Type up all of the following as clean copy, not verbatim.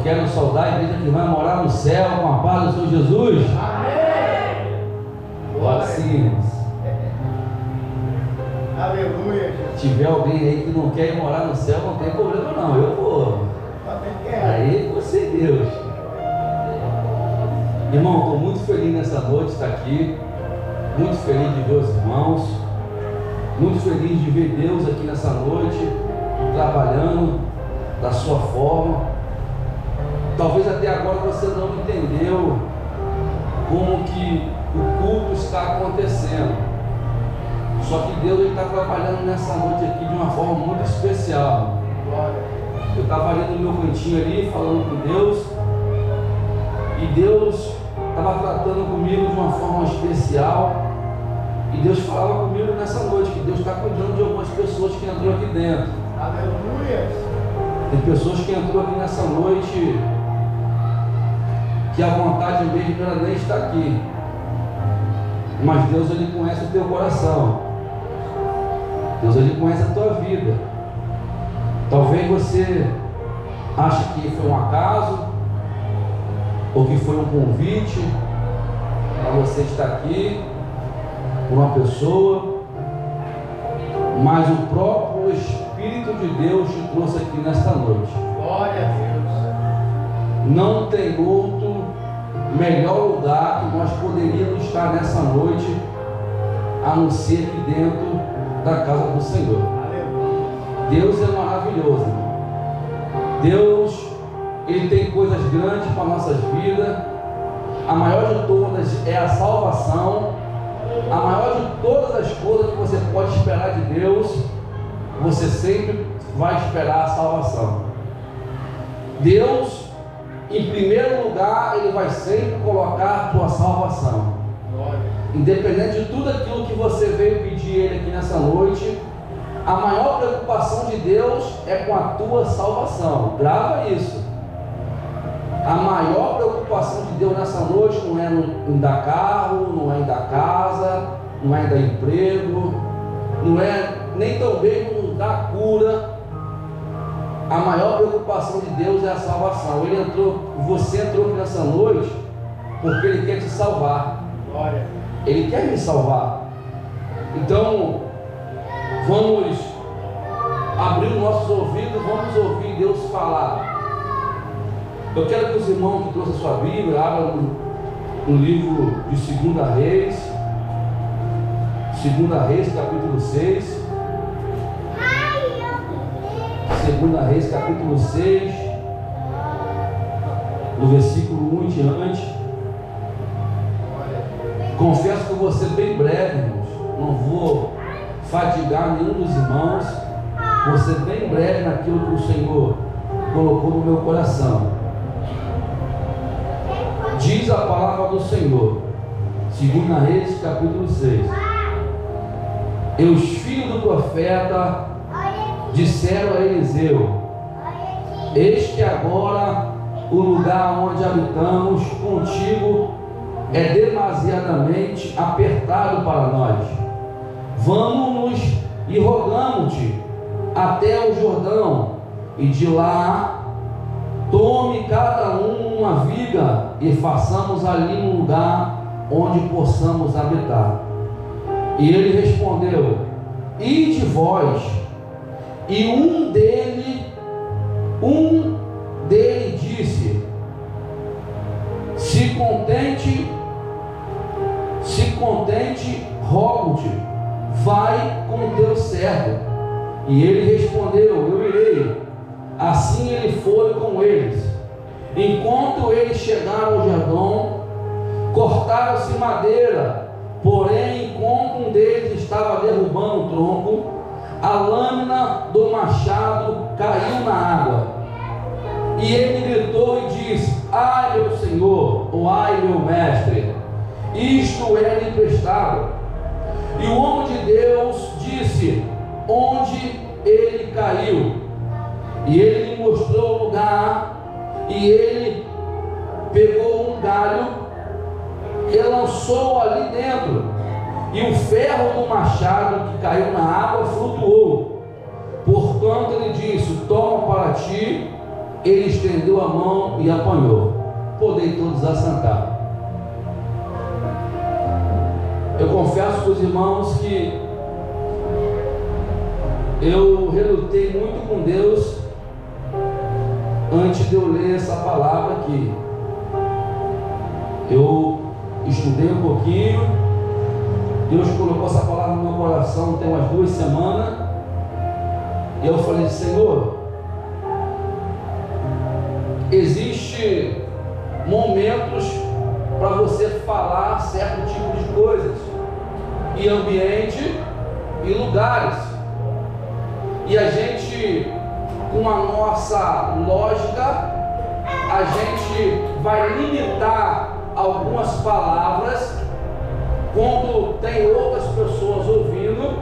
quero saudar a igreja que vai morar no céu com a paz do Senhor Jesus. Amém. Glória a Deus. Aleluia. Se tiver alguém aí que não quer ir morar no céu, não tem problema não, eu vou. Aí você, Deus. Irmão, estou muito feliz nessa noite de estar aqui. Muito feliz de ver os irmãos. Muito feliz de ver Deus aqui nessa noite, trabalhando da sua forma. Talvez até agora você não entendeu como que o culto está acontecendo. Só que Deus está trabalhando nessa noite aqui de uma forma muito especial. Eu estava ali no meu cantinho ali, falando com Deus, e Deus estava tratando comigo de uma forma especial. E Deus falava comigo nessa noite que Deus está cuidando de algumas pessoas que entrou aqui dentro. Aleluia. Tem pessoas que entrou aqui nessa noite que a vontade mesmo era nem estar aqui, mas Deus, Ele conhece o teu coração. Deus, Ele conhece a tua vida. Talvez você ache que foi um acaso, ou que foi um convite para você estar aqui por uma pessoa, mas o próprio Espírito de Deus te trouxe aqui nesta noite. Glória a Deus. Não tem outro melhor lugar que nós poderíamos estar nessa noite a não ser aqui dentro da casa do Senhor. Aleluia. Deus é maravilhoso. Deus, Ele tem coisas grandes para nossas vidas. A maior de todas é a salvação. A maior de todas as coisas que você pode esperar de Deus, você sempre vai esperar a salvação. Deus, em primeiro lugar, Ele vai sempre colocar a tua salvação. Independente de tudo aquilo que você veio pedir Ele aqui nessa noite, a maior preocupação de Deus é com a tua salvação. Grava isso. A maior preocupação de Deus nessa noite não é em dar carro, não é em dar casa, não é em dar emprego, não é nem também em dar cura. A maior preocupação de Deus é a salvação. Você entrou aqui nessa noite porque Ele quer te salvar. Glória. Ele quer me salvar. Então, vamos abrir os nossos ouvidos, vamos ouvir Deus falar. Eu quero que os irmãos que trouxeram a sua Bíblia abram no livro de 2 Reis. 2 Reis, capítulo 6. 2 Reis, capítulo 6, no versículo 1 em diante. Confesso que eu vou ser bem breve, irmãos. Não vou fadigar nenhum dos irmãos. Vou ser bem breve naquilo que o Senhor colocou no meu coração. Diz a palavra do Senhor, 2 Reis, capítulo 6. E os filhos do profeta disseram a Eliseu: eis que agora o lugar onde habitamos contigo é demasiadamente apertado para nós. Vamos-nos e rogamos-te até o Jordão, e de lá tome cada um uma viga e façamos ali um lugar onde possamos habitar. E ele respondeu: ide vós. E um dele disse: se contente, rogo-te, vai com o teu servo. E ele respondeu: eu irei. Assim ele foi com eles. Enquanto eles chegaram ao Jordão, cortaram-se madeira, porém, enquanto um deles estava derrubando o tronco, a lâmina do machado caiu na água. E ele gritou e disse: ai meu senhor, ou ai meu mestre, isto é emprestado. E o homem de Deus disse onde ele caiu. E ele lhe mostrou o lugar, e ele pegou um galho e lançou ali dentro, e o ferro do machado que caiu na água flutuou. Portanto ele disse: toma para ti ele estendeu a mão e apanhou. Podem todos assentar. Eu confesso para os irmãos que eu relutei muito com Deus antes de eu ler essa palavra aqui. Eu estudei um pouquinho, Deus colocou essa palavra no meu coração tem umas 2 semanas, e eu falei: Senhor, existe momentos para você falar certo tipo de coisas, e ambiente e lugares, e a gente, com a nossa lógica, a gente vai limitar algumas palavras. Quando tem outras pessoas ouvindo,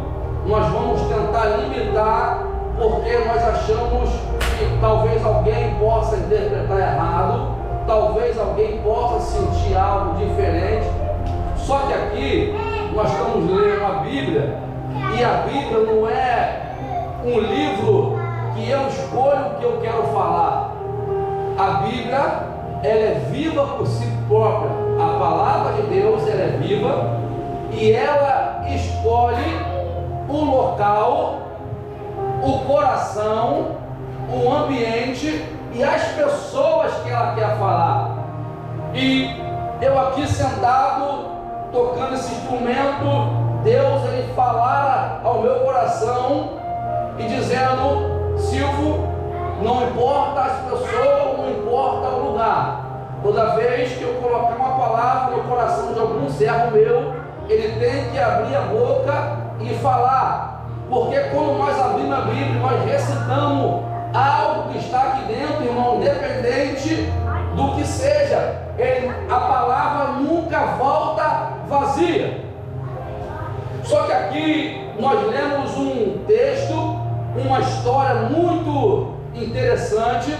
nós vamos tentar limitar, porque nós achamos que talvez alguém possa interpretar errado, talvez alguém possa sentir algo diferente. Só que aqui nós estamos lendo a Bíblia, e a Bíblia não é um livro que eu escolho o que eu quero falar. A Bíblia, ela é viva por si própria. A palavra de Deus, ela é viva, e ela escolhe o local, o coração, o ambiente e as pessoas que ela quer falar. E eu aqui sentado, tocando esse instrumento, Deus, ele falara ao meu coração e dizendo: Silvio, não importa as pessoas, não importa o lugar. Toda vez que eu colocar uma palavra no coração de algum servo meu, ele tem que abrir a boca e falar. Porque quando nós abrimos a Bíblia, nós recitamos algo que está aqui dentro, irmão, independente do que seja. A palavra nunca volta vazia. Só que aqui nós lemos um texto, uma história muito interessante.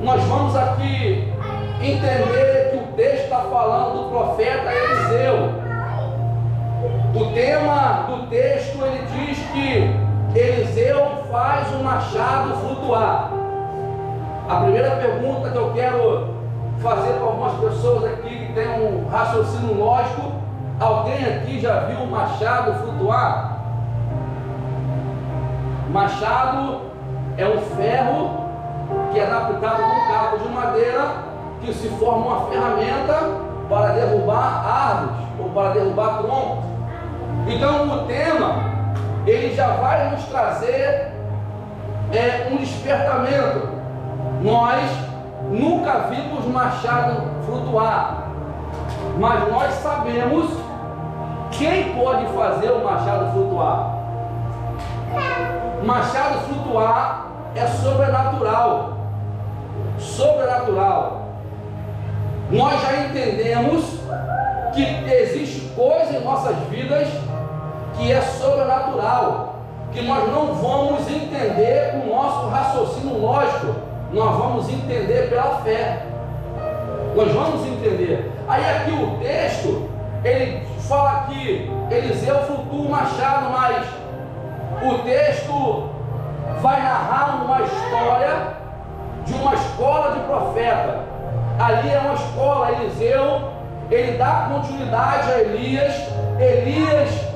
Nós vamos aqui entender que o texto está falando do profeta Eliseu. O tema do texto, ele diz que Eliseu faz o machado flutuar. A primeira pergunta que eu quero fazer para algumas pessoas aqui que têm um raciocínio lógico: alguém aqui já viu um machado flutuar? Machado é um ferro que é adaptado num cabo de madeira, que se forma uma ferramenta para derrubar árvores ou para derrubar troncos. Então o tema, ele já vai nos trazer um despertamento. Nós nunca vimos machado flutuar, mas nós sabemos quem pode fazer o machado flutuar. Machado flutuar é sobrenatural. Sobrenatural. Nós já entendemos que existe coisa em nossas vidas que é sobrenatural, que nós não vamos entender com o nosso raciocínio lógico, nós vamos entender pela fé. Nós vamos entender. Aí aqui o texto, ele fala que Eliseu flutua o machado, mas o texto vai narrar uma história de uma escola de profeta. Ali é uma escola. Eliseu, ele dá continuidade a Elias. Elias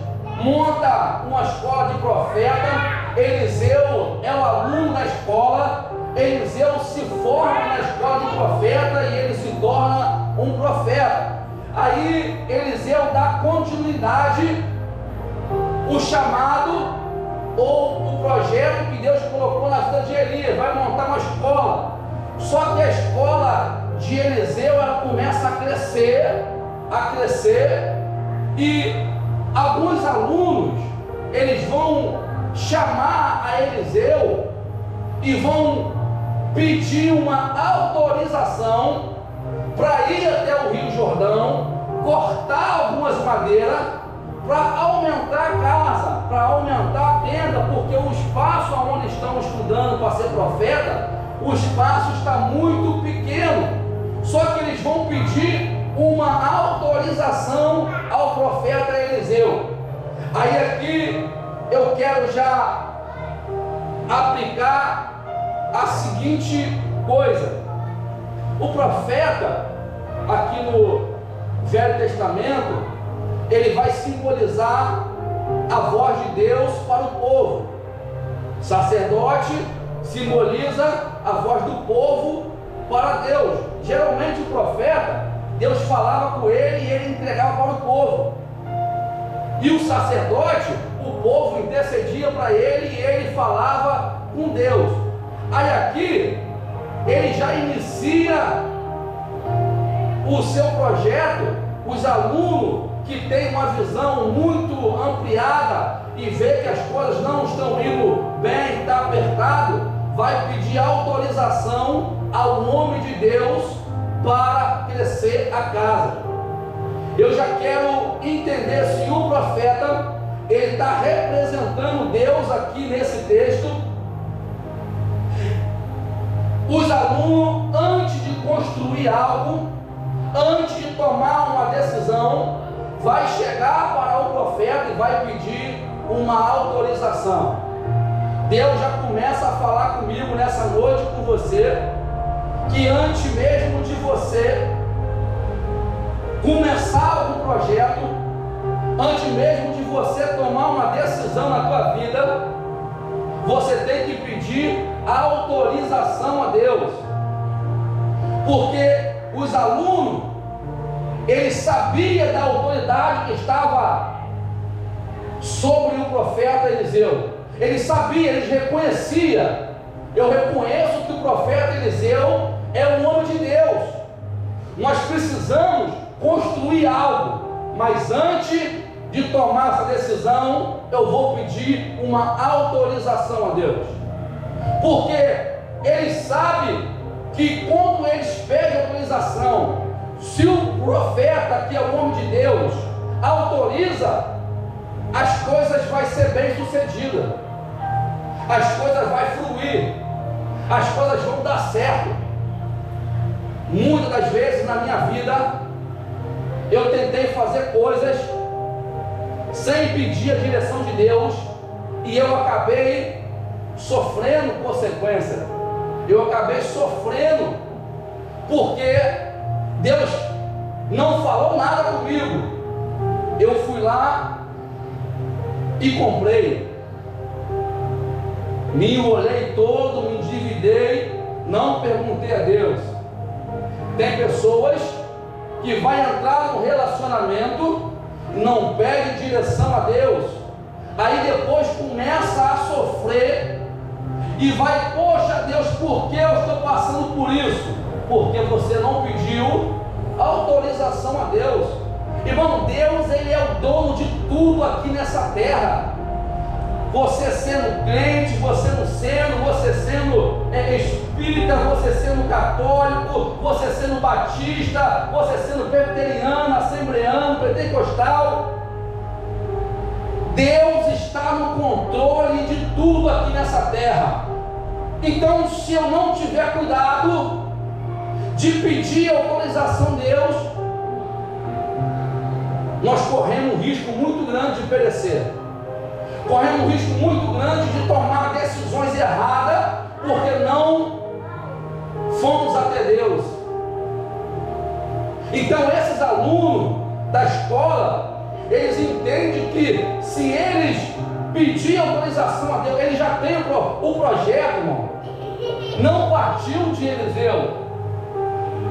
monta uma escola de profeta. Eliseu é o aluno da escola. Eliseu se forma na escola de profeta e ele se torna um profeta. Aí Eliseu dá continuidade, o chamado ou o projeto que Deus colocou na vida de Elias. Vai montar uma escola. Só que a escola de Eliseu, ela começa a crescer, e alguns alunos, eles vão chamar a Eliseu e vão pedir uma autorização para ir até o Rio Jordão, cortar algumas madeiras para aumentar a casa, para aumentar a tenda, porque o espaço onde estão estudando para ser profeta, o espaço está muito pequeno. Só que eles vão pedir uma autorização ao profeta Eliseu. Aí aqui eu quero já aplicar a seguinte coisa. O profeta, aqui no Velho Testamento, ele vai simbolizar a voz de Deus para o povo. Sacerdote simboliza a voz do povo para Deus. Geralmente o profeta, Deus falava com ele e ele entregava para o povo. E o sacerdote, o povo intercedia para ele e ele falava com Deus. Aí aqui, ele já inicia o seu projeto. Os alunos que têm uma visão muito ampliada e vê que as coisas não estão indo bem, está apertado, vai pedir autorização ao nome de Deus para crescer a casa. Eu já quero entender se o profeta, ele está representando Deus aqui nesse texto. Os alunos, antes de construir algo, antes de tomar uma decisão, vai chegar para o profeta e vai pedir uma autorização. Deus já começa a falar comigo nessa noite, com você, que antes mesmo de você começar algum projeto, antes mesmo de você tomar uma decisão na tua vida, você tem que pedir autorização a Deus. Porque os alunos, eles sabiam da autoridade que estava sobre o profeta Eliseu. Eles sabiam, eles reconheciam. Eu reconheço que o profeta Eliseu é o nome de Deus. Nós precisamos construir algo, mas antes de tomar essa decisão, eu vou pedir uma autorização a Deus. Porque eles sabem que quando eles pedem autorização, se o profeta, que é o nome de Deus, autoriza, as coisas vão ser bem sucedidas, as coisas vão fluir, as coisas vão dar certo. Muitas das vezes na minha vida, eu tentei fazer coisas sem pedir a direção de Deus, e eu acabei sofrendo consequência. Eu acabei sofrendo porque Deus não falou nada comigo. Eu fui lá e comprei, me enrolei todo, me endividei, não perguntei a Deus. Tem pessoas que vai entrar no relacionamento, não pede direção a Deus, aí depois começa a sofrer e vai, poxa Deus, por que eu estou passando por isso? Porque você não pediu autorização a Deus. Irmão, Deus, ele é o dono de tudo aqui nessa terra. Você sendo crente, você não sendo, você sendo espírita, você sendo católico, você sendo batista, você sendo presbiteriano, assembleano, pentecostal, Deus está no controle de tudo aqui nessa terra. Então, se eu não tiver cuidado de pedir autorização a Deus, nós corremos um risco muito grande de perecer. Corremos um risco muito grande de tomar decisões erradas, porque não fomos até Deus. Então esses alunos da escola, eles entendem que se eles pedirem autorização a Deus, eles já têm o projeto, irmão. Não partiu de Eliseu.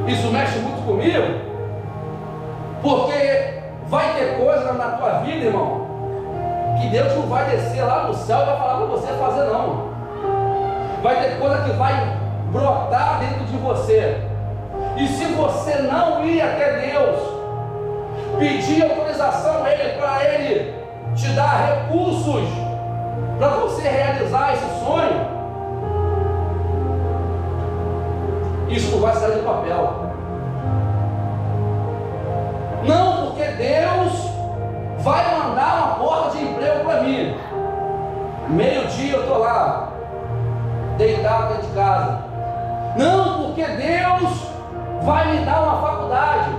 Isso mexe muito comigo, porque vai ter coisa na tua vida, irmão, que Deus não vai descer lá no céu e vai falar para você fazer, não. Vai ter coisa que vai brotar dentro de você, e se você não ir até Deus, pedir autorização a Ele, para Ele te dar recursos para você realizar esse sonho, isso não vai sair do papel. Não, porque Deus vai mandar uma porta de emprego para mim. Meio-dia eu estou lá, deitado dentro de casa. Não, porque Deus vai me dar uma faculdade.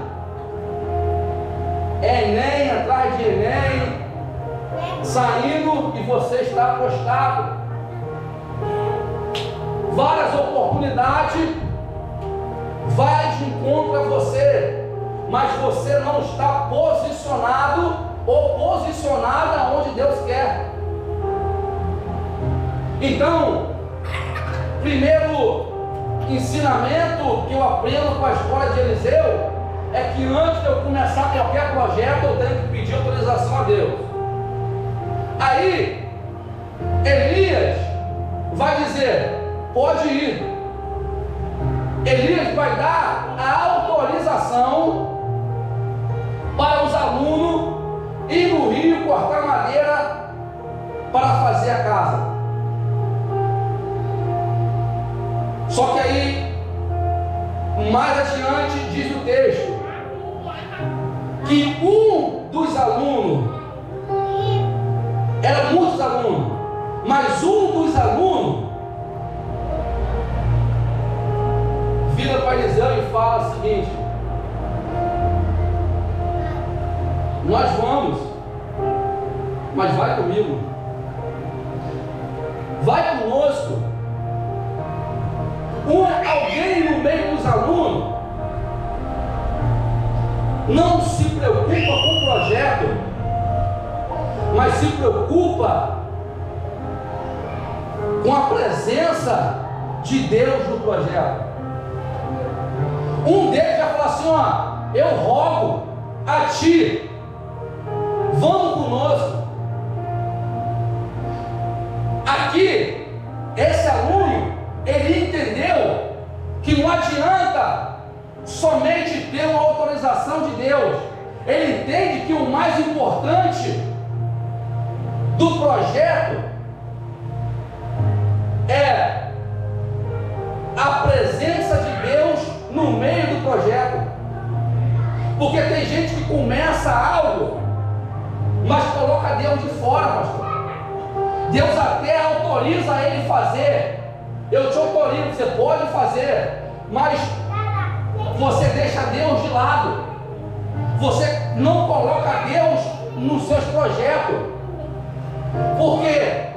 É Enem, atrás de Enem, saindo e você está apostado. várias oportunidades, vai de encontro a você, mas você não está posicionado ou posicionada onde Deus quer. Então, primeiro ensinamento que eu aprendo com a história de Eliseu é que antes de eu começar qualquer projeto, eu tenho que pedir autorização a Deus. Aí, Elias vai dizer: pode ir. Elias vai dar a autorização para os alunos ir no rio cortar madeira para fazer a casa. Só que aí, mais adiante, diz o texto que um dos alunos, eram muitos alunos, mas um dos alunos vira para Eliseu e fala o seguinte: nós vamos, mas vai comigo, vai conosco. Alguém no meio dos alunos não se preocupa com o projeto, mas se preocupa com a presença de Deus no projeto. Um deles já falou assim: ó, eu rogo a ti, vamos conosco. Aqui, esse aluno, ele entendeu que não adianta somente ter uma autorização de Deus. Ele entende que o mais importante do projeto é a presença de Deus no meio do projeto. Porque tem gente que começa algo, mas coloca Deus de fora, pastor. Deus até autoriza ele fazer. Eu te autorizo, você pode fazer, mas você deixa Deus de lado. Você não coloca Deus nos seus projetos. Porque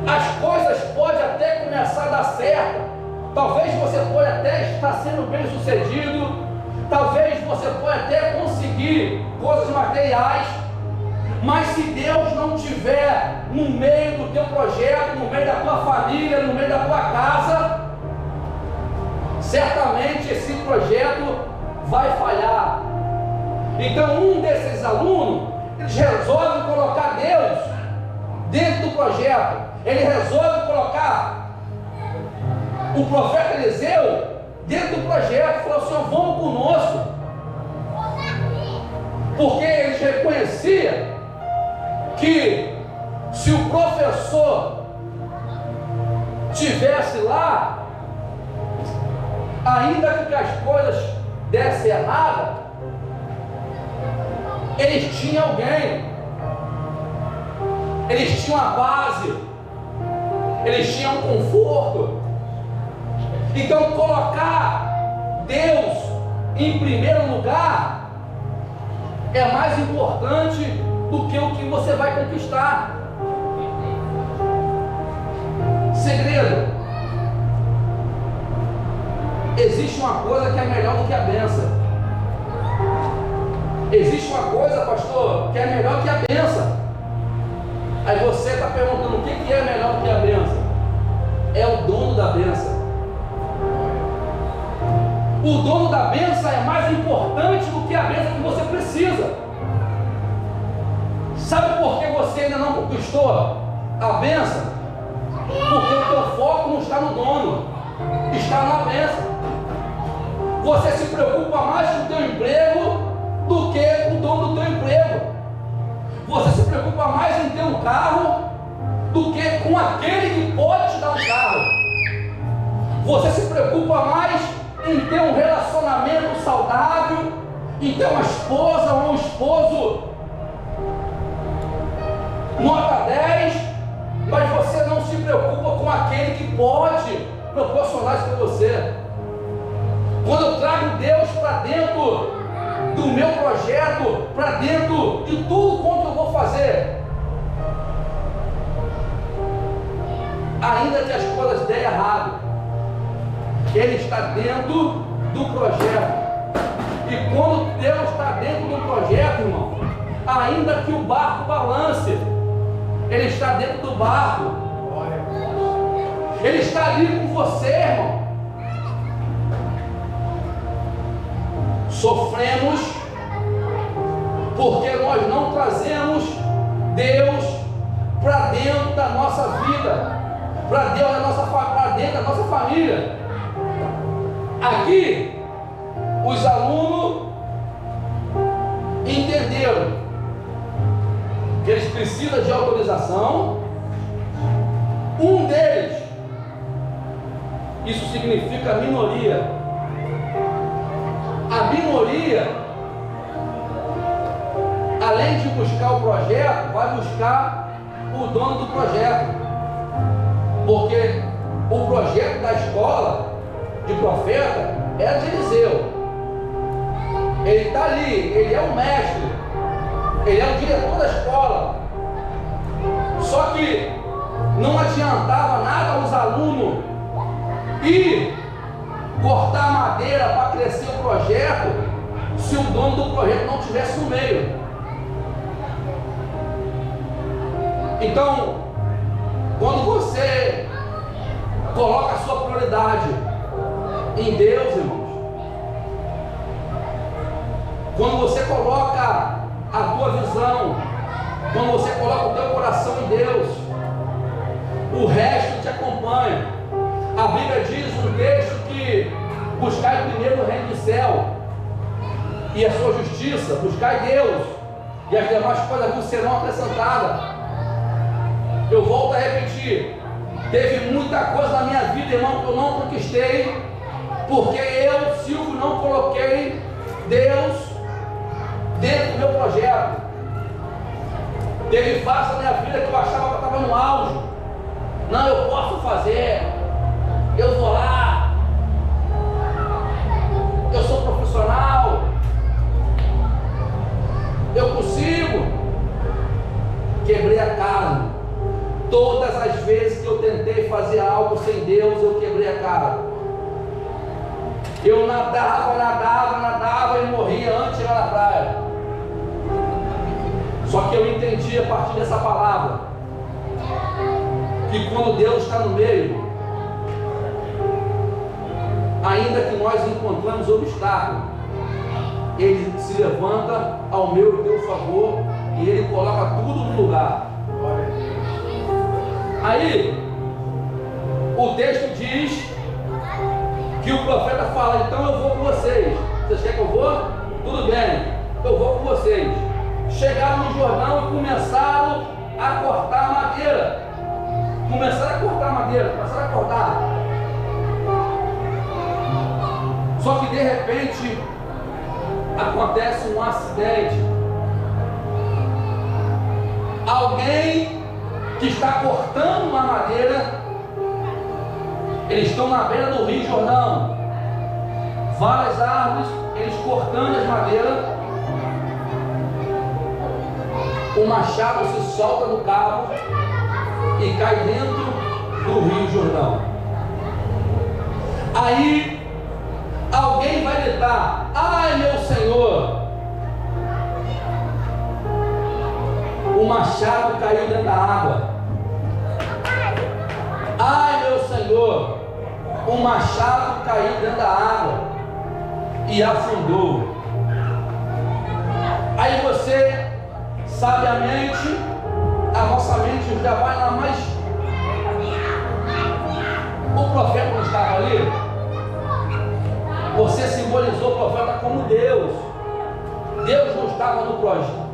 as coisas podem até começar a dar certo. Talvez você pode até estar sendo bem sucedido. Talvez você pode até conseguir coisas materiais. Mas se Deus não estiver no meio do teu projeto, no meio da tua família, no meio da tua casa, certamente esse projeto vai falhar. Então um desses alunos, eles resolvem colocar Deus dentro do projeto. Ele resolve colocar o profeta Eliseu dentro do projeto. Falou: Senhor, vamos conosco. Porque eles reconheciam que se o professor tivesse lá, ainda que as coisas dessem errada, eles tinham alguém, eles tinham a base, eles tinham um conforto. Então colocar Deus em primeiro lugar é mais importante do que o que você vai conquistar. Segredo: existe uma coisa que é melhor do que a bênção. Existe uma coisa, pastor, que é melhor que a bênção. Aí você está perguntando: o que é melhor do que a bênção? É o dono da bênção. O dono da bênção é mais importante do que a bênção que você precisa. Sabe por que você ainda não conquistou a bênção? Porque o teu foco não está no dono, está na bênção. Você se preocupa mais com o teu emprego do que com o dono do teu emprego. Você se preocupa mais em ter um carro do que com aquele que pode te dar um carro. Você se preocupa mais em ter um relacionamento saudável, em ter uma esposa ou um esposo nota 10, mas você não se preocupa com aquele que pode proporcionar isso para você. Quando eu trago Deus para dentro do meu projeto, para dentro de tudo quanto eu vou fazer, ainda que as coisas deem errado, Ele está dentro do projeto. E quando Deus está dentro do projeto, irmão, ainda que o barco balance, Ele está dentro do barco. Ele está ali com você, irmão. Sofremos porque nós não trazemos Deus para dentro da nossa vida, para dentro da nossa família. Aqui, os alunos entenderam que eles precisam de autorização. Um deles, isso significa minoria. A minoria, além de buscar o projeto, vai buscar o dono do projeto, porque o projeto da escola de profeta é de Eliseu. Ele está ali, ele é o mestre, ele é o diretor da escola. Só que não adiantava nada aos alunos ir cortar madeira para crescer o projeto se o dono do projeto não estivesse no meio. Então, quando você coloca a sua prioridade em Deus, irmãos, quando você coloca a tua visão, quando você coloca o teu coração em Deus, o resto te acompanha. A Bíblia diz um texto que buscai primeiro o reino do céu e a sua justiça, buscai Deus, e as demais coisas vos serão acrescentadas. Eu volto a repetir, teve muita coisa na minha vida, irmão, que eu não conquistei, porque eu, Silvio, não coloquei Deus dentro do meu projeto. Teve fase na minha vida que eu achava que eu estava no auge. Não, eu posso fazer, eu vou lá, eu sou profissional, eu consigo. Quebrei a cara. Todas as vezes que eu tentei fazer algo sem Deus, eu quebrei a cara. Eu nadava e morria antes de ir lá na praia. Só que eu entendi a partir dessa palavra que quando Deus está no meio, ainda que nós encontramos obstáculos, Ele se levanta ao meu e teu favor e Ele coloca tudo no lugar. Aí, o texto diz que o profeta fala: então eu vou com vocês. Vocês querem que eu vou? Tudo bem, eu vou com vocês. Chegaram no Jordão e começaram a cortar madeira. Começaram a cortar. Só que de repente acontece um acidente. Alguém que está cortando uma madeira, eles estão na beira do Rio Jordão, várias árvores, eles cortando as madeiras, o machado se solta do cabo e cai dentro do Rio Jordão. Aí alguém vai gritar: ai meu Senhor! O machado caiu dentro da água. Ai meu Senhor! O machado caiu dentro da água e afundou. Aí você, sabiamente, a nossa mente já vai lá, mas o profeta não estava ali? Você simbolizou o profeta como Deus. Deus não estava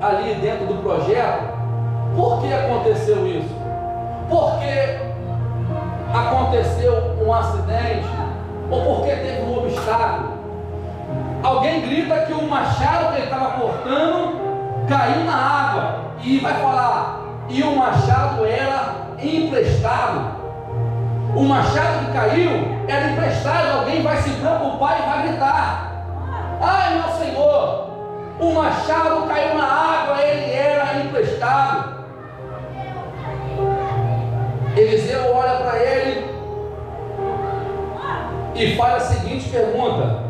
ali dentro do projeto. Por que aconteceu isso? Porque aconteceu um acidente, ou porque teve um obstáculo. Alguém grita que o machado que ele estava cortando caiu na água, e vai falar: e o machado era emprestado. O machado que caiu era emprestado. Alguém vai se preocupar e vai gritar: ai meu Senhor, o machado caiu na água, ele era emprestado. Eliseu olha para ele e faz a seguinte pergunta: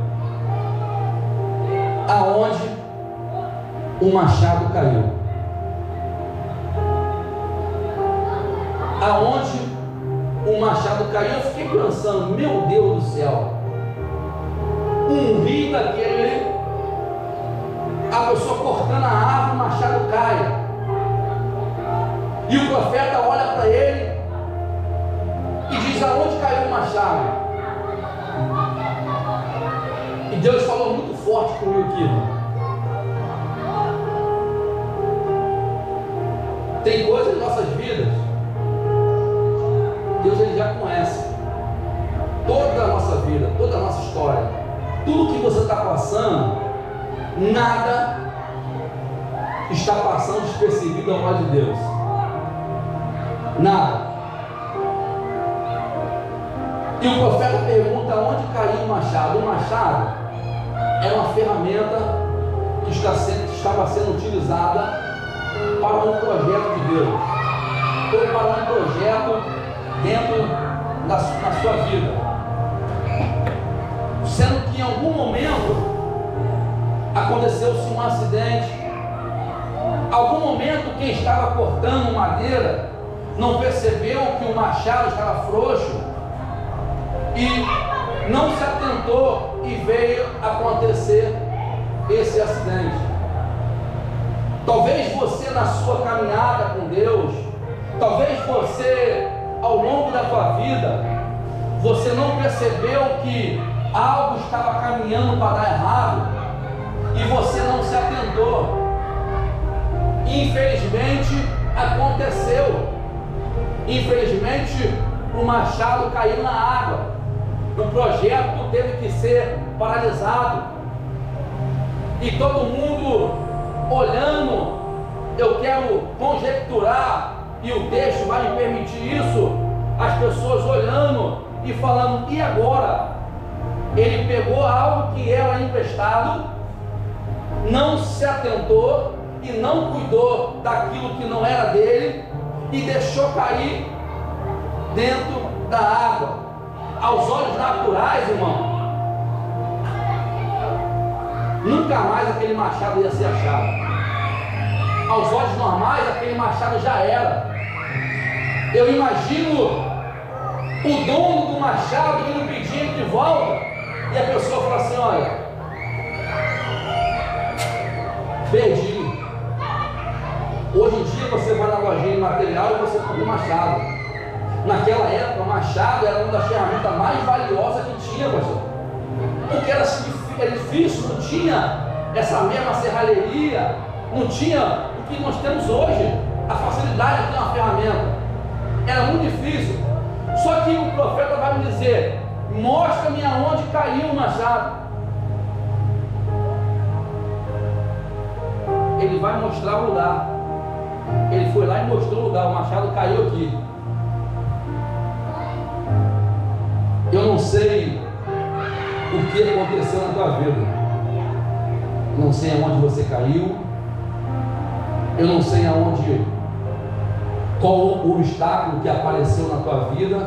aonde o machado caiu? Aonde o machado caiu? Eu fiquei pensando, meu Deus do céu, um rio daquele, a pessoa cortando a árvore, o machado cai, e o profeta olha para ele e diz: aonde caiu o machado? E Deus falou muito forte comigo aqui, irmão. Tem coisas em nossas vidas, Deus ele já conhece toda a nossa vida, toda a nossa história, tudo que você está passando, nada está passando despercebido ao lado de Deus, nada. E o profeta pergunta: onde caiu o machado? O machado é uma ferramenta que estava sendo utilizada para um projeto de Deus, ou para um projeto dentro da sua vida, sendo que em algum momento aconteceu-se um acidente, algum momento quem estava cortando madeira não percebeu que o machado estava frouxo e não se atentou, e veio acontecer esse acidente. Talvez você, na sua caminhada com Deus, talvez você, ao longo da tua vida, você não percebeu que algo estava caminhando para dar errado e você não se atentou. Infelizmente aconteceu. Infelizmente o machado caiu na água. O projeto teve que ser paralisado. E todo mundo olhando, eu quero conjecturar, e o texto vai me permitir isso, as pessoas olhando e falando: e agora? Ele pegou algo que era emprestado, não se atentou e não cuidou daquilo que não era dele e deixou cair dentro da água. Aos olhos naturais, irmão, nunca mais aquele machado ia ser achado. Aos olhos normais, aquele machado já era. Eu imagino o dono do machado indo pedir ele de volta, e a pessoa fala assim: olha, perdi. Hoje em dia você vai na lojinha de material e você compra um machado. Naquela época, o machado era uma das ferramentas mais valiosas que tinha, pastor. Porque era difícil, não tinha essa mesma serralheria, não tinha o que nós temos hoje, a facilidade de ter uma ferramenta. Era muito difícil. Só que o profeta vai me dizer: mostra-me aonde caiu o machado. Ele vai mostrar o lugar. Ele foi lá e mostrou o lugar. O machado caiu aqui. Eu não sei o que aconteceu na tua vida. Não sei aonde você caiu. Eu não sei qual o obstáculo que apareceu na tua vida.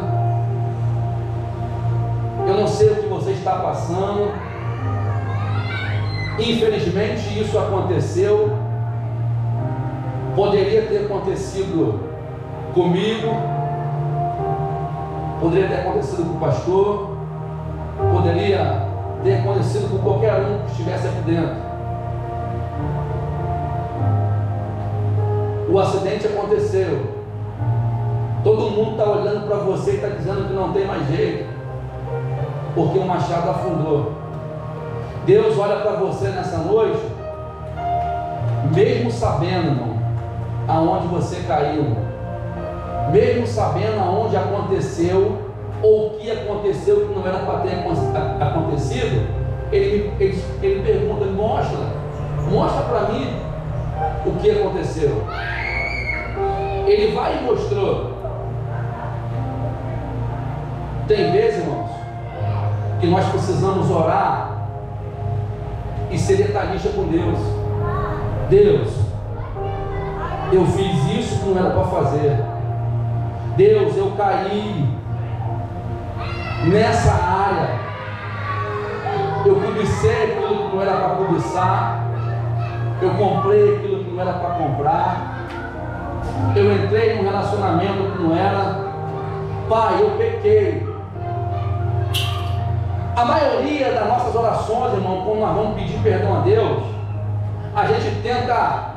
Eu não sei o que você está passando. Infelizmente isso aconteceu. Poderia ter acontecido comigo, poderia ter acontecido com o pastor, poderia ter acontecido com qualquer um que estivesse aqui dentro. O acidente aconteceu. Todo mundo está olhando para você e está dizendo que não tem mais jeito, porque o machado afundou. Deus olha para você nessa noite, mesmo sabendo, irmão, aonde você caiu, mesmo sabendo aonde aconteceu, ou o que aconteceu que não era para ter acontecido, ele pergunta: mostra para mim o que aconteceu. Ele vai e mostrou. Tem vezes, irmãos, que nós precisamos orar e ser detalhista com Deus. Deus, eu fiz isso que não era para fazer. Deus, eu caí nessa área, eu cobicei aquilo que não era para cobiçar, eu comprei aquilo que não era para comprar, eu entrei num relacionamento que não era. Pai, eu pequei. A maioria das nossas orações, irmão, quando nós vamos pedir perdão a Deus, a gente tenta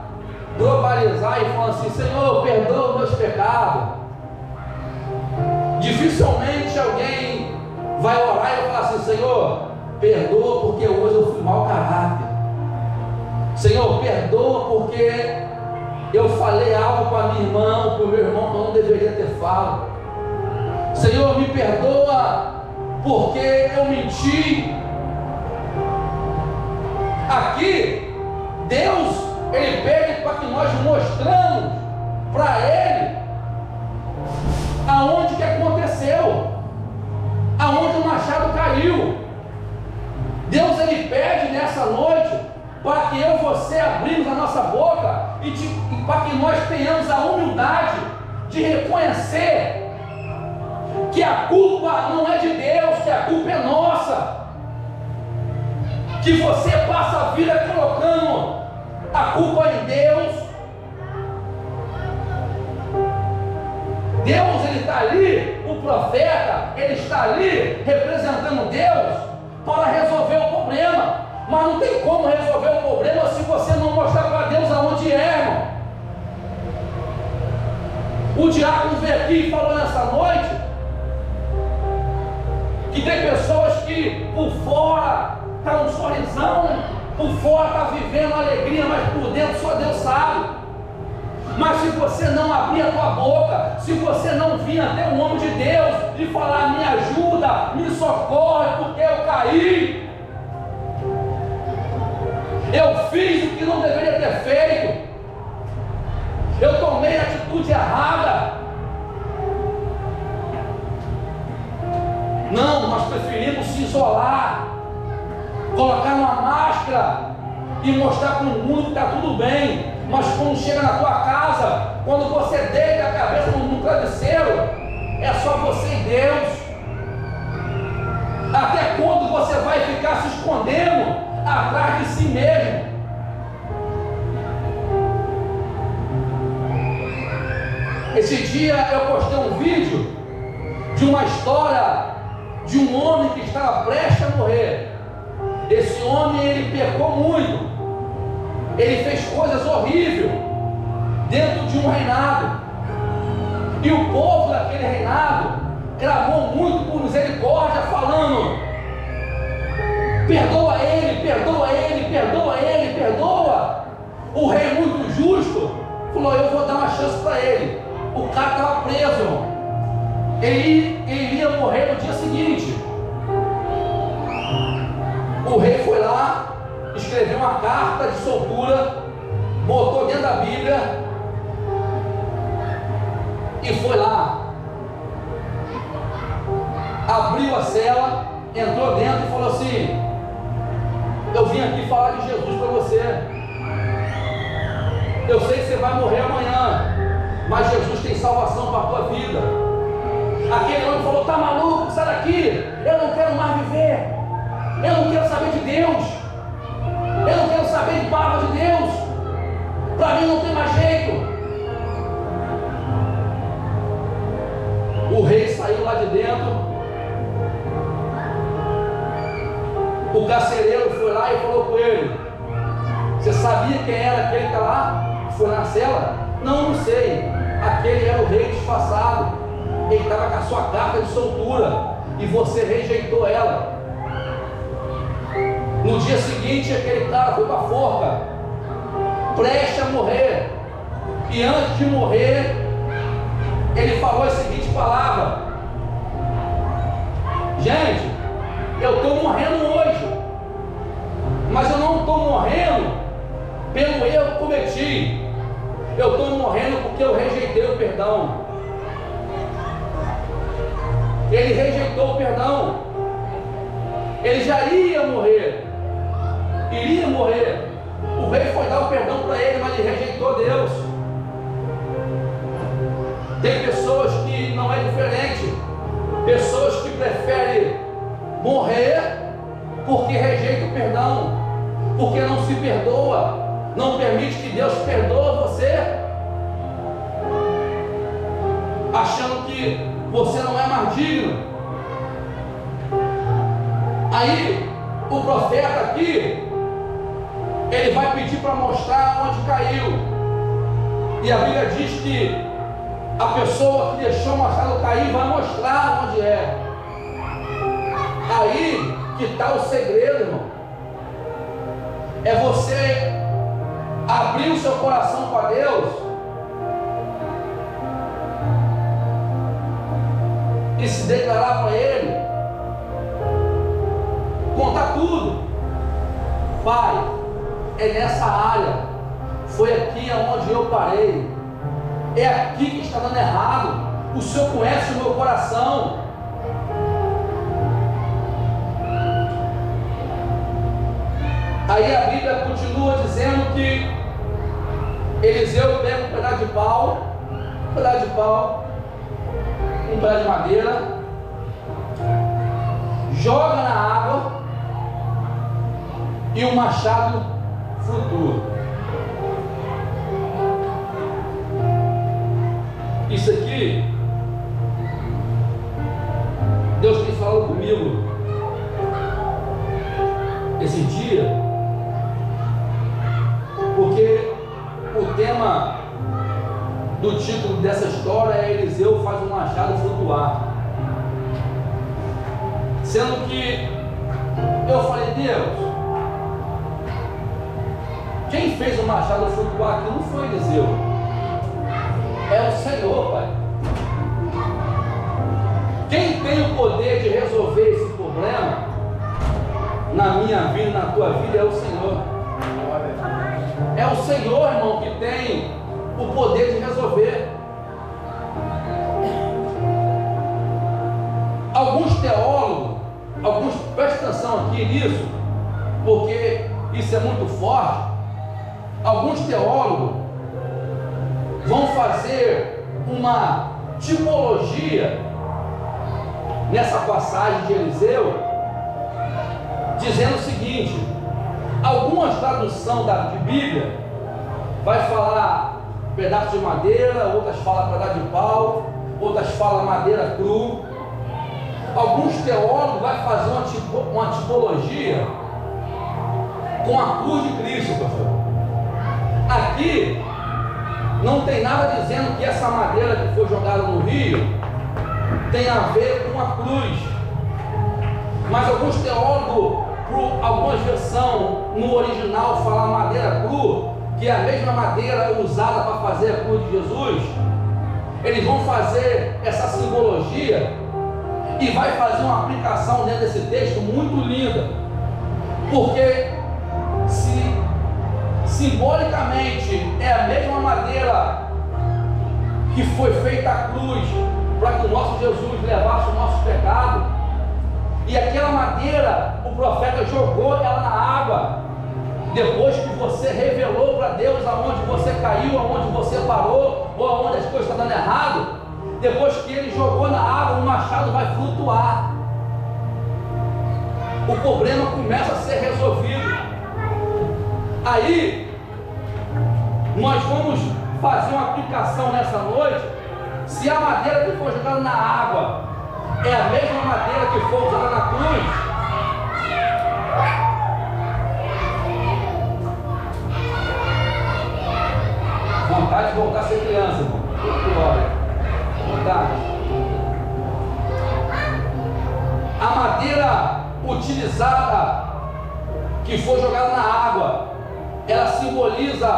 globalizar e falar assim: Senhor, perdoa os meus pecados. Dificilmente alguém vai orar e vai falar assim: Senhor, perdoa porque hoje eu fui mau caráter. Senhor, perdoa porque eu falei algo para minha irmã ou para o meu irmão que eu não deveria ter falado. Senhor, me perdoa porque eu menti. Aqui, Deus, Ele pede para que nós mostramos para Ele aonde que aconteceu, aonde o machado caiu. Deus, Ele pede nessa noite para que eu e você abrimos a nossa boca e para que nós tenhamos a humildade de reconhecer que a culpa não é de Deus, que a culpa é nossa. Que você passa a vida colocando a culpa em Deus. Deus, Ele está ali, o profeta, ele está ali representando Deus para resolver o problema. Mas não tem como resolver o problema se você não mostrar para Deus aonde é, irmão. O diácono veio aqui e falou nessa noite que tem pessoas que por fora está um sorrisão, por fora está vivendo alegria, mas por dentro só Deus sabe. Mas se você não abrir a tua boca, se você não vir até o homem de Deus e falar: me ajuda, me socorre, porque eu caí, eu fiz o que não deveria ter feito, eu tomei a atitude errada. Não, nós preferimos se isolar, colocar uma máscara e mostrar para o mundo que está tudo bem. Mas quando chega na tua casa, quando você deita a cabeça no travesseiro, é só você e Deus. Até quando você vai ficar se escondendo atrás de si mesmo? Esse dia eu postei um vídeo de uma história de um homem que estava prestes a morrer. Esse homem, ele pecou muito, ele fez coisas horríveis dentro de um reinado, e o povo daquele reinado clamou muito por misericórdia, falando: perdoa ele, perdoa ele, perdoa ele, perdoa. O rei, muito justo, falou: eu vou dar uma chance para ele. O cara estava preso, irmão. Ele ia morrer no dia seguinte. O rei foi lá, escreveu uma carta de soltura, botou dentro da Bíblia e foi lá, abriu a cela, entrou dentro e falou assim: eu vim aqui falar de Jesus para você. Eu sei que você vai morrer amanhã, mas Jesus tem salvação para a tua vida. Aquele homem falou: tá maluco, sai daqui, eu não quero mais viver, eu não quero saber de Deus, eu não quero saber de palavra de Deus, para mim não tem mais jeito. O rei saiu lá de dentro, o carcereiro foi lá e falou com ele: você sabia quem era aquele que está lá, que foi na cela? Não, não sei. Aquele era o rei disfarçado, ele estava com a sua carta de soltura e você rejeitou ela. No dia seguinte, aquele cara foi para a forca, prestes a morrer, e antes de morrer, ele falou a seguinte palavra: gente, eu estou morrendo hoje, mas eu não estou morrendo pelo erro que cometi, eu estou morrendo porque eu rejeitei o perdão. Ele rejeitou o perdão, ele já ia morrer, iria morrer. O rei foi dar o perdão para ele, mas ele rejeitou Deus. Tem pessoas que Pessoas que preferem morrer porque rejeita o perdão, porque não se perdoa, não permite que Deus perdoe você, achando que você não é mais digno. Aí o profeta aqui, ele vai pedir para mostrar onde caiu, e a Bíblia diz que a pessoa que deixou o machado cair vai mostrar onde é. Aí que está o segredo, irmão. É você abrir o seu coração para Deus e se declarar para Ele, contar tudo. Pai, é nessa área, foi aqui aonde eu parei, é aqui que está dando errado. O Senhor conhece o meu coração. Aí a Bíblia continua dizendo que Eliseu pega um pedaço de pau, um pedaço de madeira, joga na água e o machado flutua. Isso aqui, Deus tem falado comigo esse dia, porque o tema do título dessa história é Eliseu faz um machado flutuar. Sendo que eu falei, Deus, quem fez o machado flutuar aqui não foi Eliseu, é o Senhor, Pai. Quem tem o poder de resolver esse problema na minha vida, na tua vida, é o Senhor. É o Senhor, irmão, que tem o poder de resolver. Alguns teólogos, presta atenção aqui nisso, porque isso é muito forte. Alguns teólogos vão fazer uma tipologia nessa passagem de Eliseu, dizendo o seguinte: algumas traduções de Bíblia vai falar pedaço de madeira, outras falam pedaço de pau, outras falam madeira cru. Alguns teólogos vai fazer uma tipologia com a cruz de Cristo, pastor. Aqui não tem nada dizendo que essa madeira que foi jogada no rio tem a ver com a cruz, mas alguns teólogos, algumas versões no original falam madeira cru, que é a mesma madeira usada para fazer a cruz de Jesus. Eles vão fazer essa simbologia e vai fazer uma aplicação dentro desse texto muito linda, porque se simbolicamente é a mesma madeira que foi feita a cruz para que o nosso Jesus levasse o nosso pecado, e aquela madeira o profeta jogou ela na água depois que você revelou para Deus aonde você caiu, aonde você parou, ou aonde as coisas estão dando errado. Depois que ele jogou na água, o machado vai flutuar, o problema começa a ser resolvido. Aí nós vamos fazer uma aplicação nessa noite. Se a madeira que foi jogada na água é a mesma madeira que foi usada na cruz, vontade de voltar a ser criança, irmão. Vontade. A madeira utilizada que foi jogada na água, ela simboliza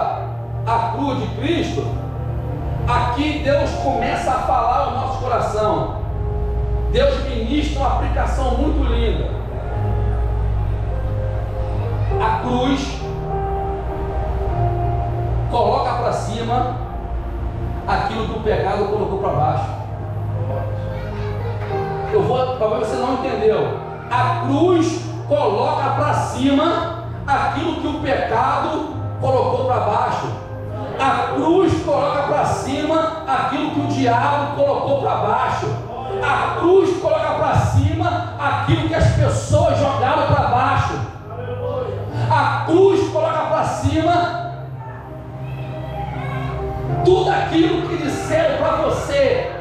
a cruz de Cristo. Aqui Deus começa a falar ao nosso coração. Deus ministra uma aplicação muito linda. A cruz coloca para cima aquilo que o pecado colocou para baixo. Talvez você não entendeu. A cruz coloca para cima aquilo que o pecado colocou para baixo. A cruz coloca para cima aquilo que o diabo colocou para baixo. A cruz coloca para cima aquilo que as pessoas jogaram para baixo. A cruz coloca para cima tudo aquilo que disseram para você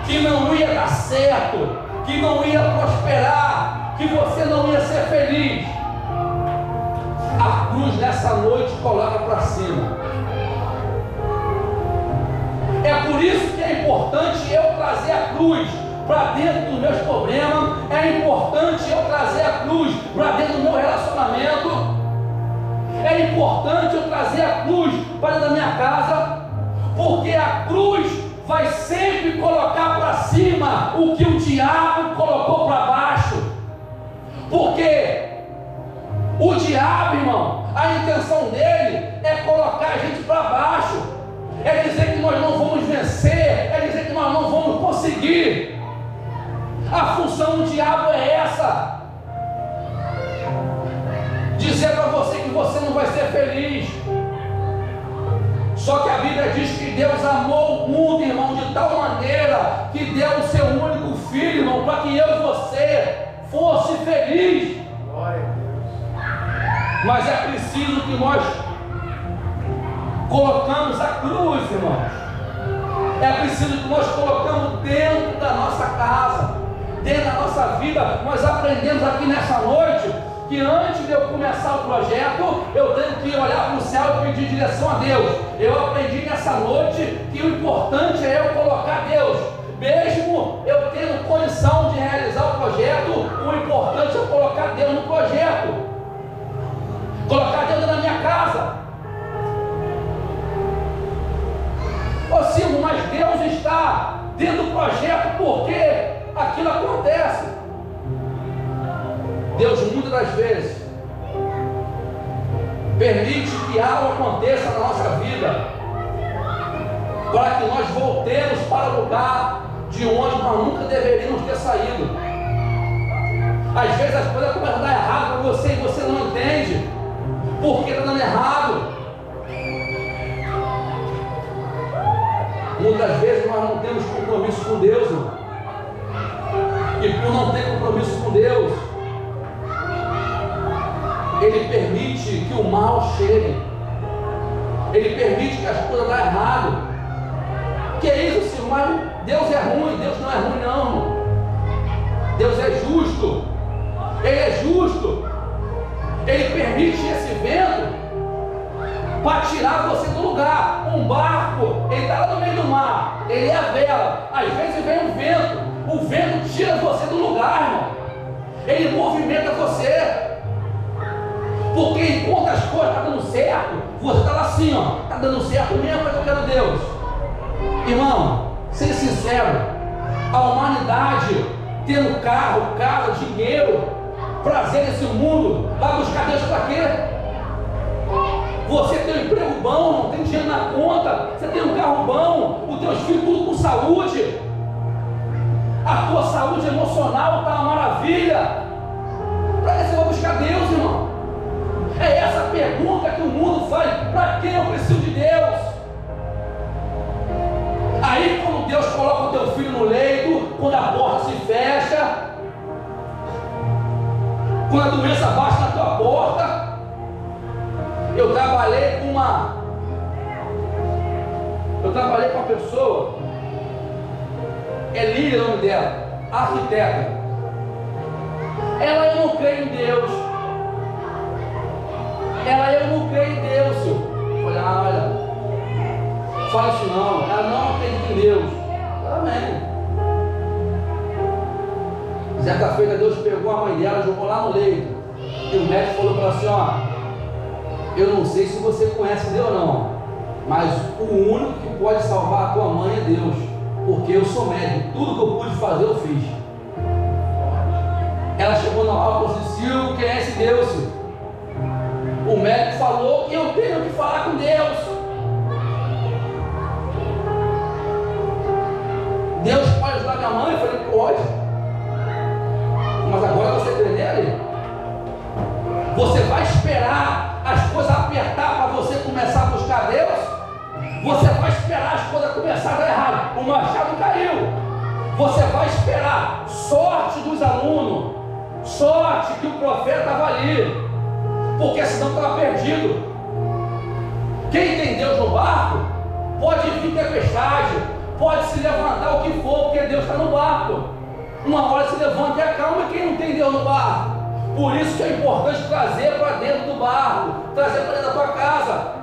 que não ia dar certo, que não ia prosperar, que você não ia ser feliz. A cruz nessa noite coloca para cima. É por isso que é importante eu trazer a cruz para dentro dos meus problemas. É importante eu trazer a cruz para dentro do meu relacionamento. É importante eu trazer a cruz para dentro da minha casa, porque a cruz vai sempre colocar para cima o que o diabo colocou para baixo. Porque o diabo, irmão, a intenção dele é colocar a gente para baixo, é dizer que nós não vamos vencer, é dizer que nós não vamos conseguir. A função do diabo é essa: dizer para você que você não vai ser feliz. Só que a Bíblia diz que Deus amou o mundo, irmão, de tal maneira que deu o seu único filho, irmão, para que eu e você fosse feliz. Glória a Deus. Mas é preciso que nós colocamos a cruz, irmãos. É preciso que nós colocamos dentro da nossa casa, dentro da nossa vida. Nós aprendemos aqui nessa noite que antes de eu começar o projeto, eu tenho que olhar para o céu e pedir direção a Deus. Eu aprendi nessa noite que o importante é eu colocar Deus. Mesmo eu tendo condição de realizar o projeto, o importante é eu colocar Deus no projeto. Colocar Deus na minha casa. Ô Silvio, mas Deus está dentro do projeto porque aquilo acontece. Deus muitas das vezes permite que algo aconteça na nossa vida para que nós voltemos para o lugar de onde nós nunca deveríamos ter saído. Às vezes as coisas começam a dar errado para você e você não entende por que está dando errado. Muitas vezes nós não temos compromisso com Deus, irmão. E por não ter compromisso com Deus, Ele permite que o mal chegue. Ele permite que as coisas dêem errado. Que é isso, Senhor? Mas Deus é ruim. Deus não é ruim, não, irmão. Deus é justo. Ele é justo. Ele permite esse vento para tirar você do lugar. Um barco, ele está lá no meio do mar. Ele é a vela. Às vezes vem um vento. O vento tira você do lugar, irmão. Ele movimenta você. Porque enquanto as coisas estão dando certo, você está lá assim, ó, está dando certo mesmo, mas eu quero Deus. Irmão, ser sincero, a humanidade tendo carro, casa, dinheiro, prazer nesse mundo, vai buscar Deus para quê? Você tem um emprego bom, não tem dinheiro na conta, você tem um carro bom, os teus filhos tudo com saúde, a tua saúde emocional está uma maravilha. Para que você vai buscar Deus, irmão? É essa a pergunta que o mundo faz: para quem eu preciso de Deus? Aí quando Deus coloca o teu filho no leito, quando a porta se fecha, quando a doença bate na tua porta. Eu trabalhei com uma pessoa, é Lília o nome dela, arquiteta. Ela, eu não creio em Deus. Ela, eu não creio em Deus, senhor. Eu falei, olha, fala isso não. Ela não acredita em Deus. Amém. Certa feita Deus pegou a mãe dela, jogou lá no leito. E o médico falou para ela assim, ó, eu não sei se você conhece Deus ou não, mas o único que pode salvar a tua mãe é Deus. Porque eu sou médico, tudo que eu pude fazer eu fiz. Ela chegou na aula e falou assim, Silvio, quem é esse Deus, Silvio? O médico falou que eu tenho que falar com Deus. Deus pode ajudar minha mãe? Eu falei, pode. Mas agora você crê nele? Você vai esperar as coisas apertar para você começar a buscar Deus? Você vai esperar as coisas começarem a dar errado. O machado caiu. Você vai esperar sorte dos alunos, sorte que o profeta estava ali, porque senão estava perdido. Quem tem Deus no barco, pode vir tempestade, pode se levantar o que for, porque Deus está no barco. Uma hora se levanta e acalma quem não tem Deus no barco. Por isso que é importante trazer para dentro do barco, trazer para dentro da tua casa.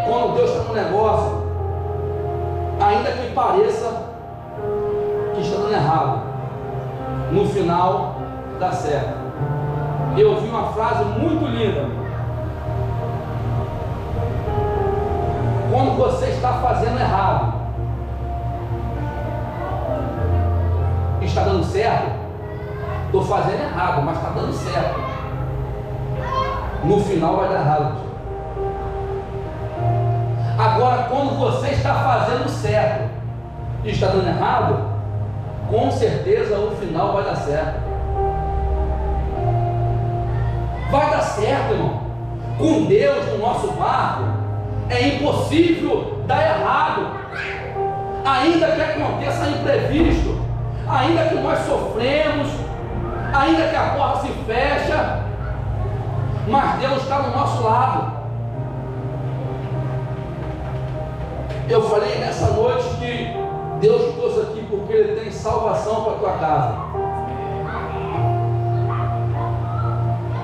Quando Deus está no negócio, ainda que pareça que está dando errado, no final dá certo. Eu ouvi uma frase muito linda: quando você está fazendo errado, está dando certo, estou fazendo errado, mas está dando certo, no final vai dar errado. Agora, quando você está fazendo certo e está dando errado, com certeza o final vai dar certo. Vai dar certo, irmão. Com Deus no nosso barco, é impossível dar errado. Ainda que aconteça imprevisto, ainda que nós sofremos, ainda que a porta se fecha, mas Deus está no nosso lado. Eu falei nessa noite que Deus trouxe aqui porque Ele tem salvação para a tua casa.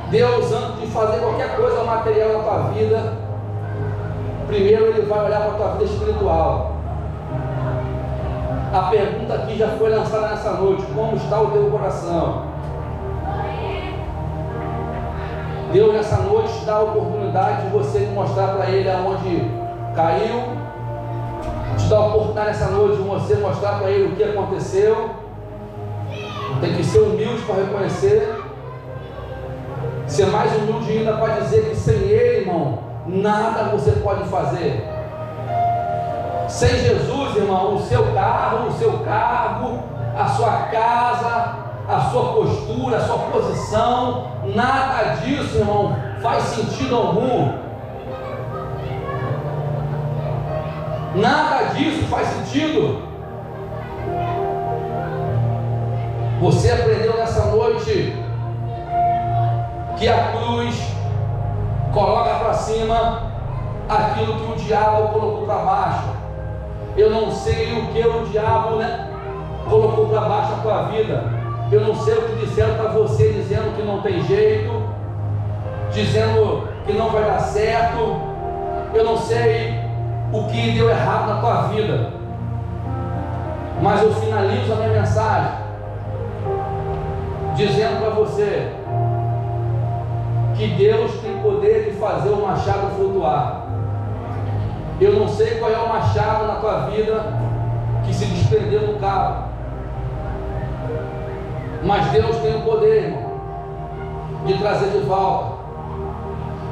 Deus, antes de fazer qualquer coisa material na tua vida, primeiro Ele vai olhar para a tua vida espiritual. A pergunta aqui já foi lançada nessa noite: como está o teu coração? Deus nessa noite te dá a oportunidade de você mostrar para Ele aonde caiu, te dá a oportunidade nessa noite de você mostrar para Ele o que aconteceu. Tem que ser humilde para reconhecer, ser mais humilde ainda para dizer que sem Ele, irmão, nada você pode fazer. Sem Jesus, irmão, o seu carro, o seu cargo, a sua casa, a sua postura, a sua posição, nada disso, irmão, faz sentido algum. Nada disso faz sentido. Você aprendeu nessa noite que a cruz coloca para cima aquilo que o diabo colocou para baixo. Eu não sei o que o diabo, colocou para baixo a tua vida. Eu não sei o que disseram para você, dizendo que não tem jeito, dizendo que não vai dar certo. Eu não sei o que deu errado na tua vida, mas eu finalizo a minha mensagem dizendo para você que Deus tem poder de fazer o machado flutuar. Eu não sei qual é o machado na tua vida que se desprendeu do cabo, mas Deus tem o poder, irmão, de trazer de volta,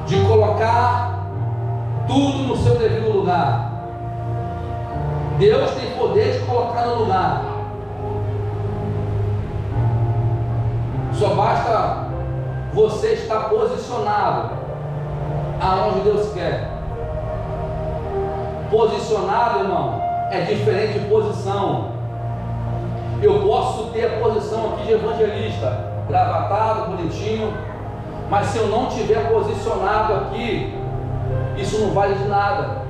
de colocar tudo no seu devido lugar. Deus tem poder de colocar no lugar. Só basta você estar posicionado aonde Deus quer. Posicionado, irmão, é diferente de posição. Eu posso ter a posição aqui de evangelista, gravatado, bonitinho, mas se eu não tiver posicionado aqui, isso não vale de nada.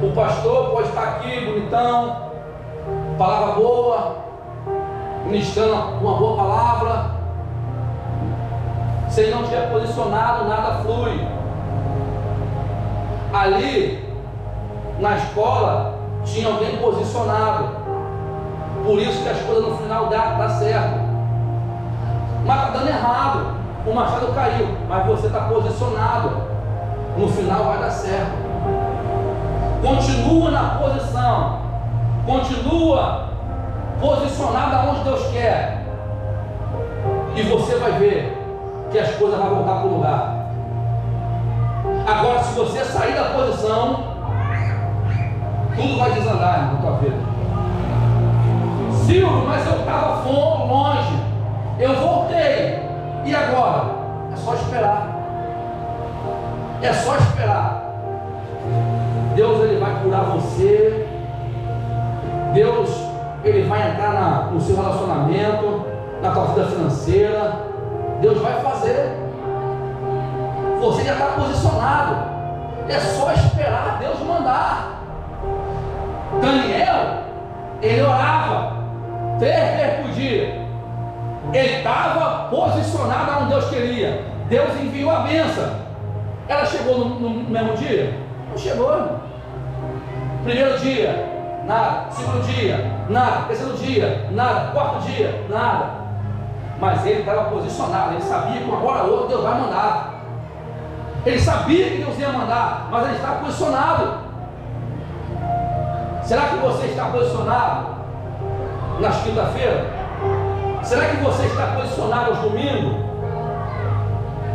O pastor pode estar aqui bonitão, palavra boa, ministrando uma boa palavra. Se ele não estiver posicionado, nada flui. Ali na escola tinha alguém posicionado, por isso que as coisas no final dá certo. Mas está dando errado, o machado caiu, mas você está posicionado, no final vai dar certo. Continua na posição, continua posicionado aonde Deus quer, e você vai ver que as coisas vão voltar para o lugar. Agora, se você sair da posição, tudo vai desandar na tua vida. Silvio, mas eu estava longe, eu voltei, e agora? É só esperar. É só esperar. Deus, Ele vai curar você. Deus, Ele vai entrar no seu relacionamento, na tua vida financeira. Deus vai fazer. Você já está posicionado. É só esperar Deus mandar. Daniel, ele orava 3 vezes por dia. Ele estava posicionado onde Deus queria. Deus enviou a bênção. Ela chegou no mesmo dia? Não chegou, irmão. Primeiro dia, nada. Segundo dia, nada. Terceiro dia, nada. Quarto dia, nada. Mas ele estava posicionado. Ele sabia que uma hora ou outra Deus vai mandar. Ele sabia que Deus ia mandar, mas ele estava posicionado. Será que você está posicionado nas quinta-feiras? Será que você está posicionado aos domingos?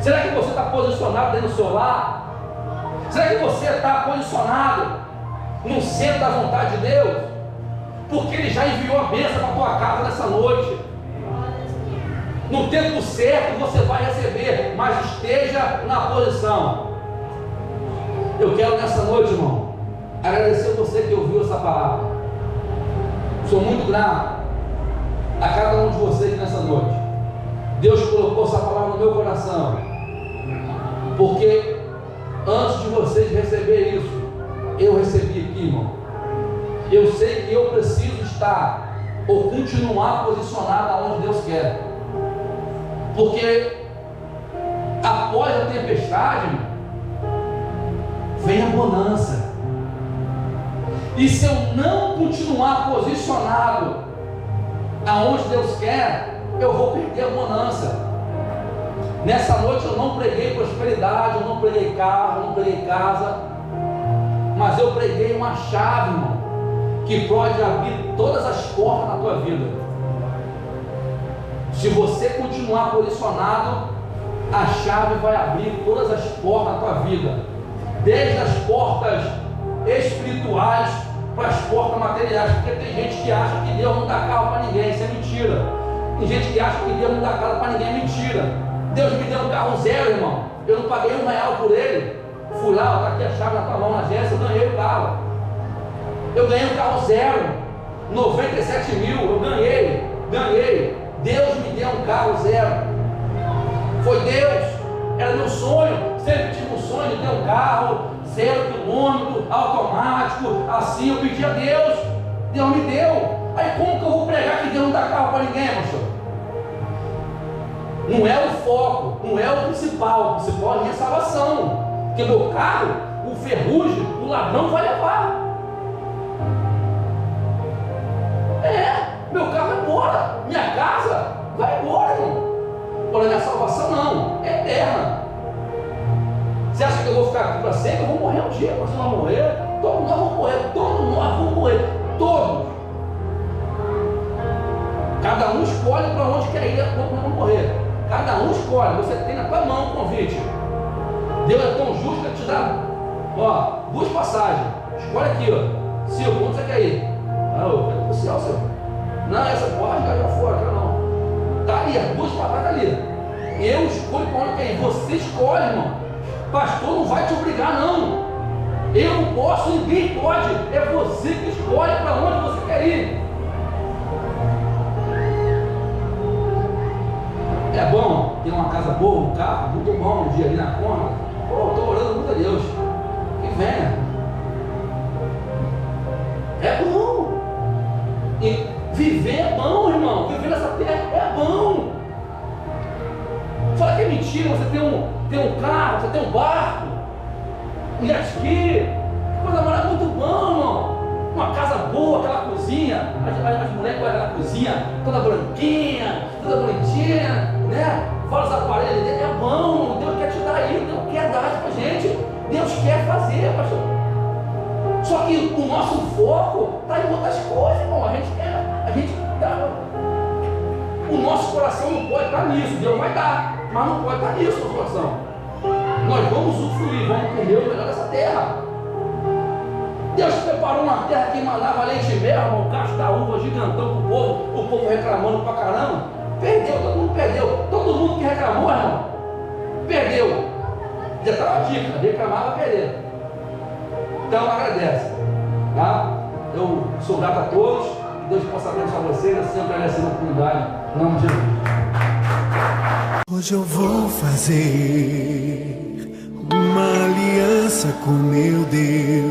Será que você está posicionado dentro do seu lar? Será que você está posicionado no centro da vontade de Deus? Porque Ele já enviou a bênção para a tua casa nessa noite. No tempo certo você vai receber, mas esteja na posição. Eu quero nessa noite, irmão, agradecer a você que ouviu essa palavra. Sou muito grato a cada um de vocês nessa noite. Deus colocou essa palavra no meu coração, porque antes de vocês receberem isso, eu recebi aqui, irmão. Eu sei que eu preciso estar ou continuar posicionado onde Deus quer, porque após a tempestade vem a bonança. E se eu não continuar posicionado aonde Deus quer, eu vou perder a bonança. Nessa noite eu não preguei prosperidade, eu não preguei carro, eu não preguei casa, mas eu preguei uma chave, irmão, que pode abrir todas as portas na tua vida. Se você continuar posicionado, a chave vai abrir todas as portas na tua vida, desde as portas espirituais para as portas materiais, porque tem gente que acha que Deus não dá carro para ninguém, isso é mentira. Tem gente que acha que Deus não dá casa para ninguém, é mentira. Deus me deu um carro zero, irmão, eu não paguei R$1 por ele. Fui lá, está aqui a chave na tua mão, na agência, eu ganhei o carro. Eu ganhei um carro zero, 97 mil, eu ganhei. Deus me deu um carro zero. Foi Deus, era meu sonho. Sempre tive um sonho de ter um carro 0 quilômetro, automático. Assim eu pedi a Deus, Deus me deu. Aí como que eu vou pregar que Deus não dá carro para ninguém, pastor? Não é o foco, não é o principal. O principal é a minha salvação. Porque meu carro, o ferrugem, o ladrão vai levar. Meu carro vai embora, minha casa vai embora, irmão. Porém, minha salvação não, é eterna. Você acha que eu vou ficar aqui para sempre? Eu vou morrer um dia, você não vai morrer. Todos nós vamos morrer, todos. Cada um escolhe para onde quer ir quando vamos morrer. Cada um escolhe, você tem na tua mão o convite. Deus é tão justo que te dá, ó, 2 passagens. Escolhe aqui, ó. Silvio, onde você quer ir? Eu quero ir para o céu, Silvio. Não, essa porra já foi, aquela não. Está ali, as 2 palavras estão ali. Eu escolho para onde quer ir. Você escolhe, irmão. Pastor não vai te obrigar, não. Eu não posso, ninguém pode. É você que escolhe para onde você quer ir. É bom ter uma casa boa, um carro, muito bom, um dia ali na conta. Pô, estou orando muito a Deus. Que venha. É bom. E viver é bom, irmão. Viver nessa terra é bom. Fala que é mentira, você tem um carro, você tem um barco, um jet ski, coisa maravilhosa, muito bom, irmão. Uma casa boa, aquela cozinha, as mulheres com aquela cozinha toda branquinha, toda bonitinha, né? Vários aparelhos dentro, é bom. Deus quer te dar isso, Deus quer dar isso pra gente, Deus quer fazer, pastor. Só que o nosso foco está em outras coisas, irmão. O nosso coração não pode estar nisso. Deus vai dar, mas não pode estar nisso, nosso coração. Nós vamos usufruir, vamos comer o melhor dessa terra. Deus preparou uma terra que mandava leite e mel, irmão, cacho da uva gigantão para o povo reclamando pra caramba. Perdeu, todo mundo perdeu. Todo mundo que reclamou, irmão, perdeu. Já estava a dica, reclamava, perder. Então agradece, tá? Eu sou grato a todos, que Deus possa abençoar vocês, assim agradecendo a oportunidade, em nome de Jesus. Hoje eu vou fazer uma aliança com meu Deus.